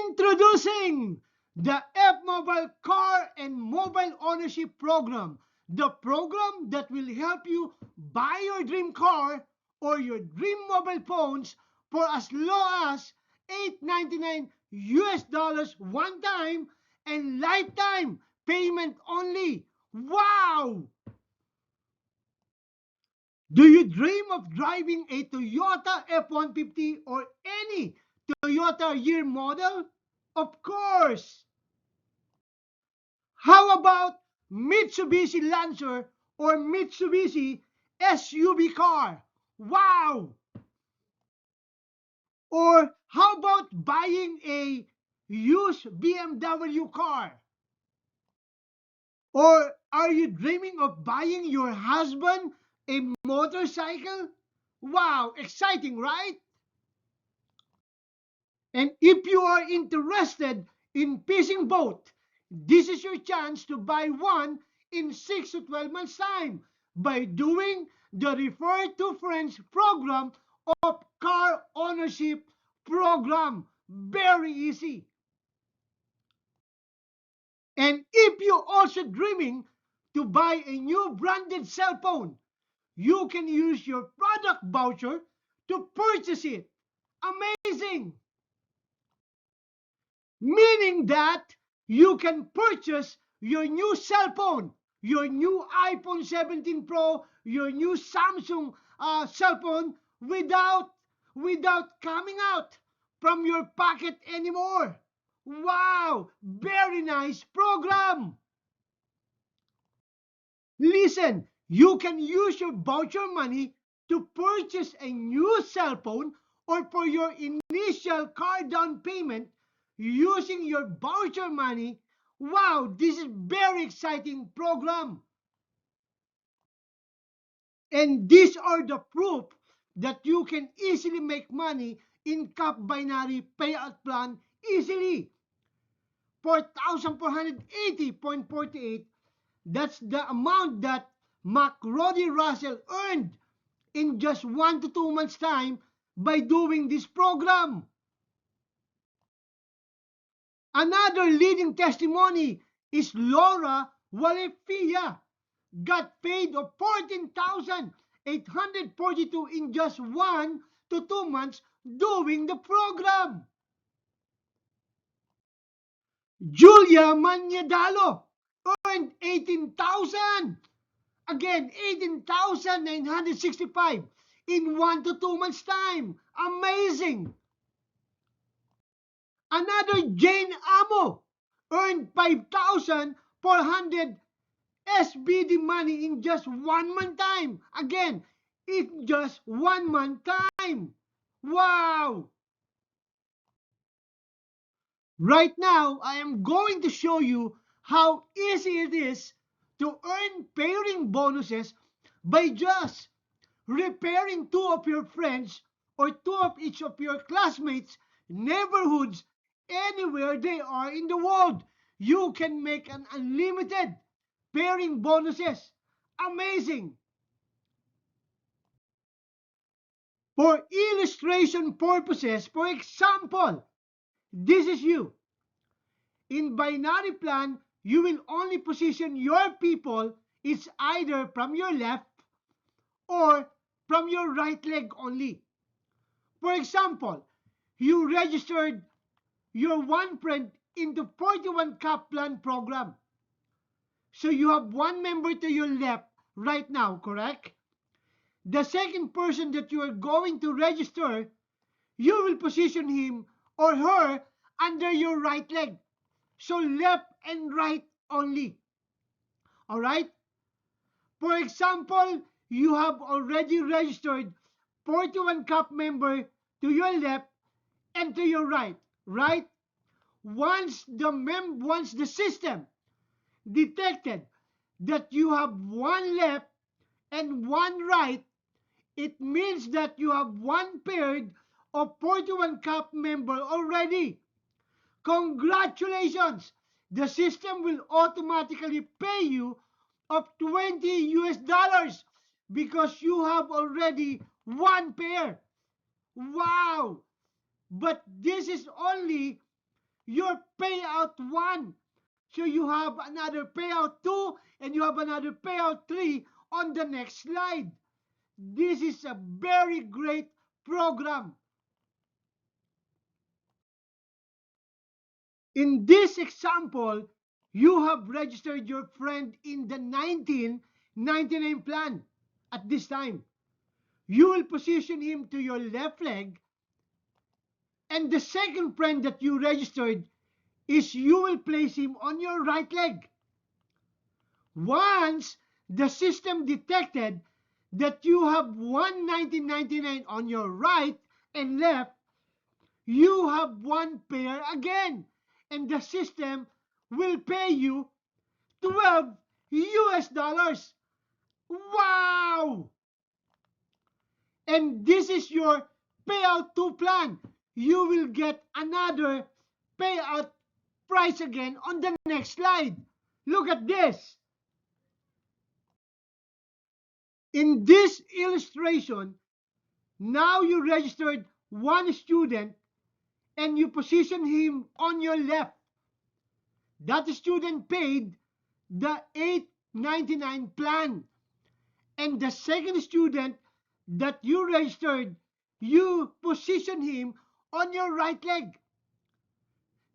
Introducing the F-Mobile Car and Mobile Ownership Program, the program that will help you buy your dream car or your dream mobile phones for as low as $899 US one time and lifetime payment only. Wow! Do you dream of driving a Toyota F-150 or any Toyota year model? Of course! How about Mitsubishi Lancer or Mitsubishi SUV car? Wow! Or how about buying a used BMW car? Or are you dreaming of buying your husband a motorcycle? Wow, exciting, right? And if you are interested in fishing boat, this is your chance to buy one in 6 to 12 months time by doing the Refer to Friends program of car ownership program. Very easy. And if you're also dreaming to buy a new branded cell phone, you can use your product voucher to purchase it. Amazing! Meaning that you can purchase your new cell phone, your new iPhone 17 Pro, your new Samsung cell phone without coming out from your pocket anymore. Wow, very nice program. Listen, you can use your voucher money to purchase a new cell phone or for your initial car down payment using your voucher money. Wow, this is very exciting program. And these are the proof that you can easily make money in Cap Binary Payout Plan easily. 4,480.48. That's the amount that McRody Russell earned in just 1 to 2 months time by doing this program. Another leading testimony is Laura Walefia, got paid of 14,842 in just 1 to 2 months doing the program. Julia Maniadalo earned 18,000. Again, 18,965 in 1 to 2 months time. Amazing. Another Jane Amo earned 5,400 SBD money in just 1 month time. Again, in just 1 month time. Wow. Right now, I am going to show you how easy it is to earn pairing bonuses by just repairing two of your friends or two of each of your classmates' neighborhoods anywhere they are in the world. You can make an unlimited pairing bonuses. Amazing! For illustration purposes, for example, this is you. In binary plan, you will only position your people is either from your left or from your right leg only. For example, you registered your one friend into 41 Cup Plan program. So you have one member to your left right now, correct? The second person that you are going to register, you will position him or her under your right leg. So left and right only. Alright? For example, you have already registered 41 Cup member to your left and to your right. Right? Once the system detected that you have one left and one right, it means that you have one paired of 41 Cup member already. Congratulations! The system will automatically pay you of 20 US dollars because you have already one pair. Wow! But this is only your payout 1. So you have another payout 2 and you have another payout 3 on the next slide. This is a very great program. In this example, you have registered your friend in the 1999 plan at this time. You will position him to your left leg, and the second friend that you registered is you will place him on your right leg. Once the system detected that you have one 1999 on your right and left, you have one pair again, and the system will pay you 12 US dollars. Wow! And this is your payout 2 plan. You will get another payout price again on the next slide. Look at this. In this illustration, now you registered one student and you position him on your left. That student paid the $8.99 plan. And the second student that you registered, you position him on your right leg.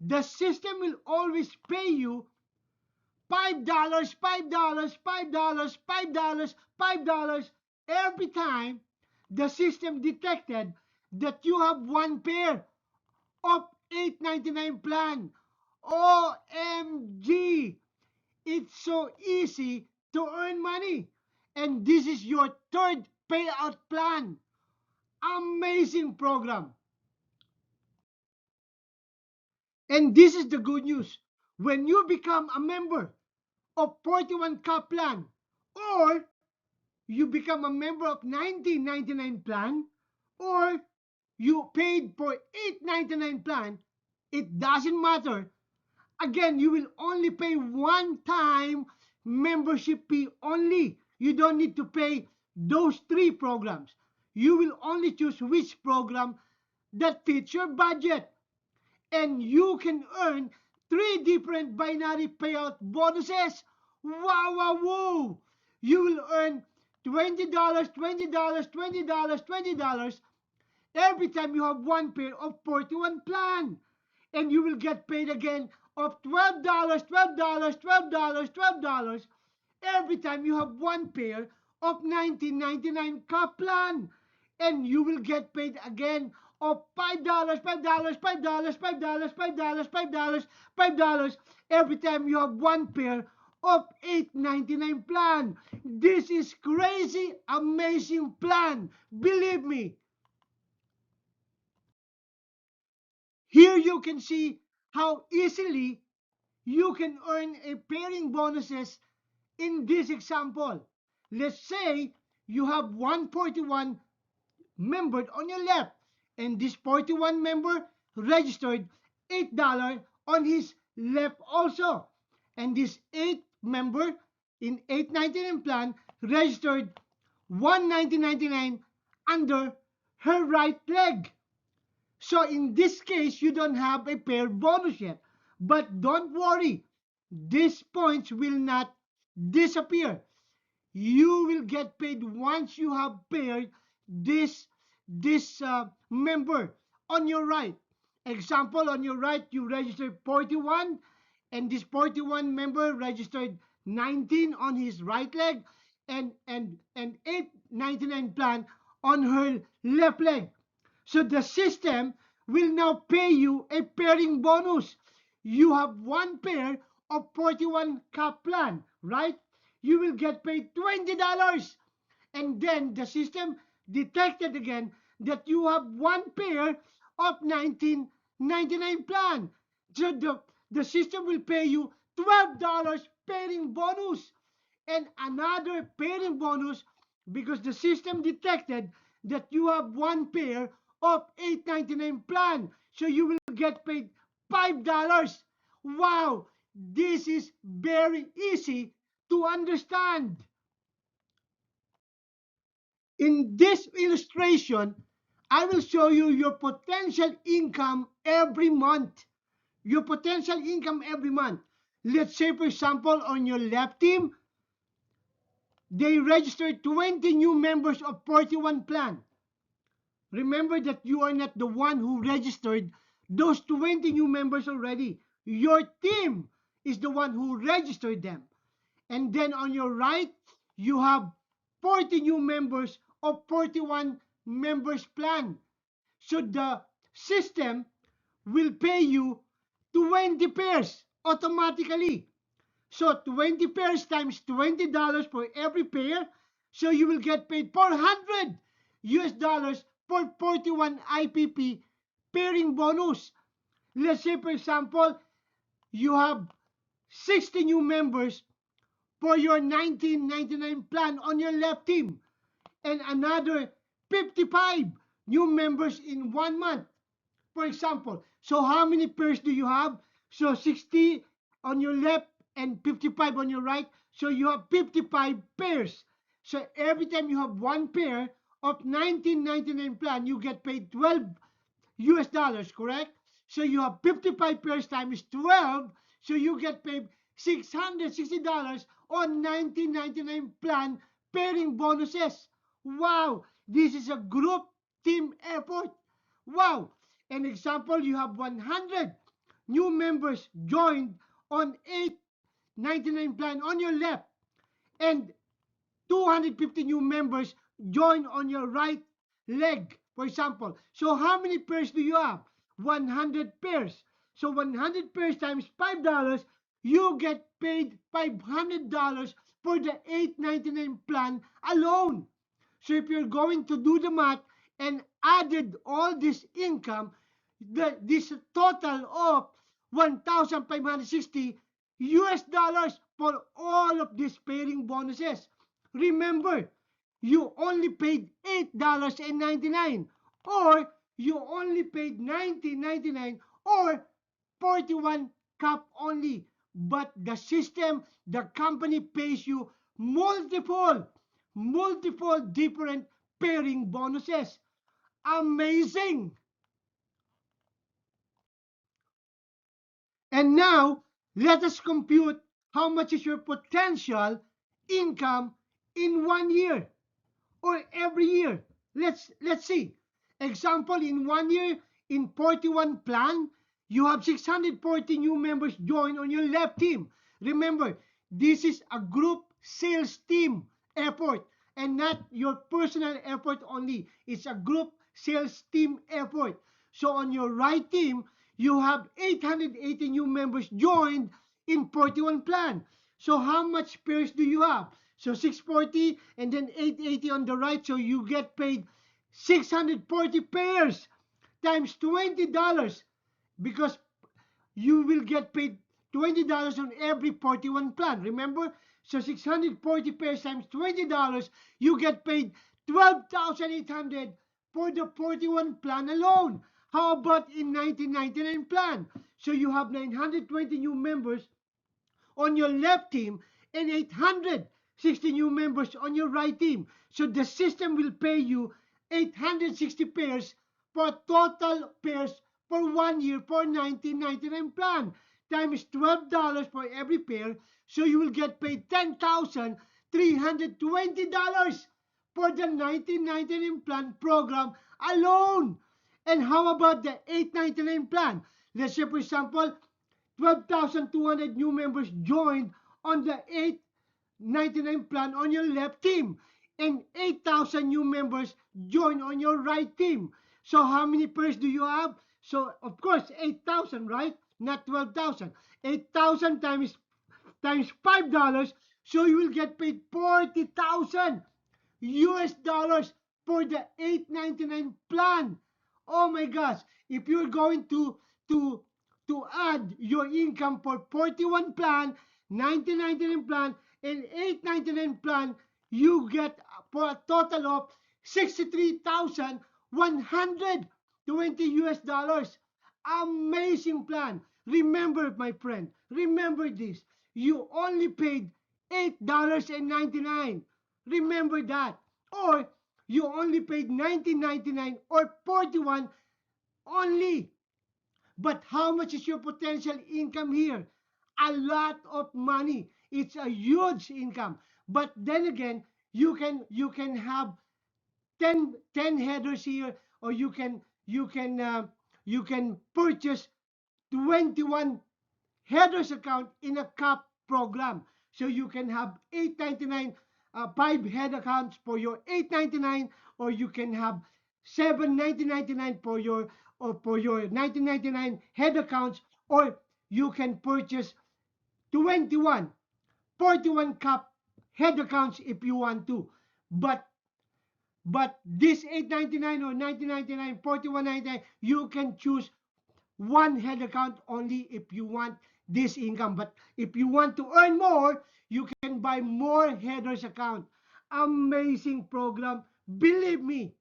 The system will always pay you $5, $5, $5, $5, $5 every time the system detected that you have one pair of $8.99 plan. OMG! It's so easy to earn money. And this is your third payout plan. Amazing program. And this is the good news. When you become a member of 41 Cup plan, or you become a member of 1999 plan, or you paid for 899 plan, it doesn't matter. Again, you will only pay one time membership fee only. You don't need to pay those three programs. You will only choose which program that fits your budget. And you can earn three different binary payout bonuses. Wow, wow, wow! You will earn $20, $20, $20, $20 every time you have one pair of 41 plan. And you will get paid again of $12, $12, $12, $12 every time you have one pair of 1999 cup plan. And you will get paid again of $5, $5, $5, $5, $5, $5, $5 every time you have one pair of 899 plan. This is crazy, amazing plan. Believe me. Here you can see how easily you can earn a pairing bonuses in this example. Let's say you have 141 member on your left, and this 41 member registered $8 on his left also, and this 8 member in 899 plan registered 119.99 under her right leg. So in this case, you don't have a pair bonus yet. But don't worry, these points will not disappear. You will get paid once you have paired this member on your right. Example, on your right, you registered 41, and this 41 member registered 19 on his right leg, and 899 plan on her left leg. So the system will now pay you a pairing bonus. You have one pair of 41 cup plan, right? You will get paid $20. And then the system detected again that you have one pair of 1999 plan. So the system will pay you $12 pairing bonus and another pairing bonus because the system detected that you have one pair of 899 plan. So you will get paid $5. Wow, this is very easy to understand. In this illustration, I will show you your potential income every month. your potential income every month. Let's say, for example, on your left team, they registered 20 new members of 41 plan. Remember that you are not the one who registered those 20 new members already. Your team is the one who registered them. And then on your right, you have 40 new members of 41 members plan. So the system will pay you 20 pairs automatically. So 20 pairs times $20 for every pair. So you will get paid 400 US dollars for 41 IPP pairing bonus. Let's say, for example, you have 60 new members for your 1999 plan on your left team and another 55 new members in 1 month, for example. So how many pairs do you have? So 60 on your left and 55 on your right. So you have 55 pairs. So every time you have one pair of 1999 plan, you get paid 12 US dollars, correct? So you have 55 pairs times 12. So you get paid $660 on 1999 plan pairing bonuses. Wow, this is a group team effort. Wow. An example, you have 100 new members joined on 899 plan on your left and 250 new members join on your right leg, for example. So how many pairs do you have? 100 pairs. So 100 pairs times $5, you get paid $500 for the 899 plan alone. So if you're going to do the math and added all this income, this total of 1,560 US dollars for all of these pairing bonuses. Remember, you only paid $8.99 or you only paid $19.99 or 41 cap only. But the system, the company pays you multiple different pairing bonuses. Amazing! And now, let us compute how much is your potential income in 1 year or every year. Let's see. Example, in 1 year, in 41 plan, you have 640 new members join on your left team. Remember, this is a group sales team effort and not your personal effort only. It's a group sales team effort. So on your right team, you have 880 new members joined in 41 plan. So how much pairs do you have? So 640 and then 880 on the right. So you get paid 640 pairs times $20 because you will get paid $20 on every 41 plan. Remember? So 640 pairs times $20, you get paid 12,800 for the 41 plan alone. How about in 1999 plan? So you have 920 new members on your left team and 860 new members on your right team. So the system will pay you 860 pairs for total pairs for 1 year for 1999 plan times $12 for every pair. So you will get paid $10,320 for the 1999 plan program alone. And how about the 899 plan? Let's say, for example, 12,200 new members joined on the 899 plan on your left team and 8,000 new members joined on your right team. So how many pairs do you have? So of course 8,000, right? Not 12,000. 8,000 times $5, so you will get paid 40,000 US dollars for the 899 plan. Oh my gosh, if you're going to to add your income for 41 plan, 1999 plan, and 899 plan, you get for a total of 63,120 US dollars. Amazing plan. Remember, my friend, remember this. You only paid $8.99. Remember that. Or you only paid $19.99 or 41 only. But how much is your potential income here? A lot of money. It's a huge income. But then again, you can have 10 headers here, or you can purchase 21 headers account in a CAP program. So you can have 899, 5 head accounts for your 899, or you can have 7,999 for your 1999 head accounts, or you can purchase 21 41 CAP head accounts if you want to. But this 899 or 1999, 4199, you can choose one head account only if you want this income. But if you want to earn more, you can buy more headers account. Amazing program, believe me.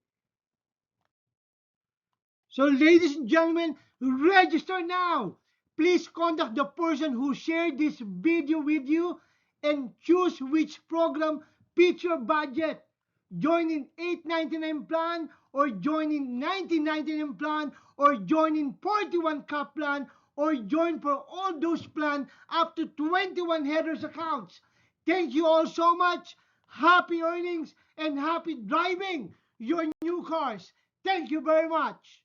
So ladies and gentlemen, register now. Please contact the person who shared this video with you and choose which program fits your budget. Join in 899 plan, or join in 1999 plan, or join in 41 cup plan, or join for all those plans up to 21 headers accounts. Thank you all so much. Happy earnings and happy driving your new cars. Thank you very much.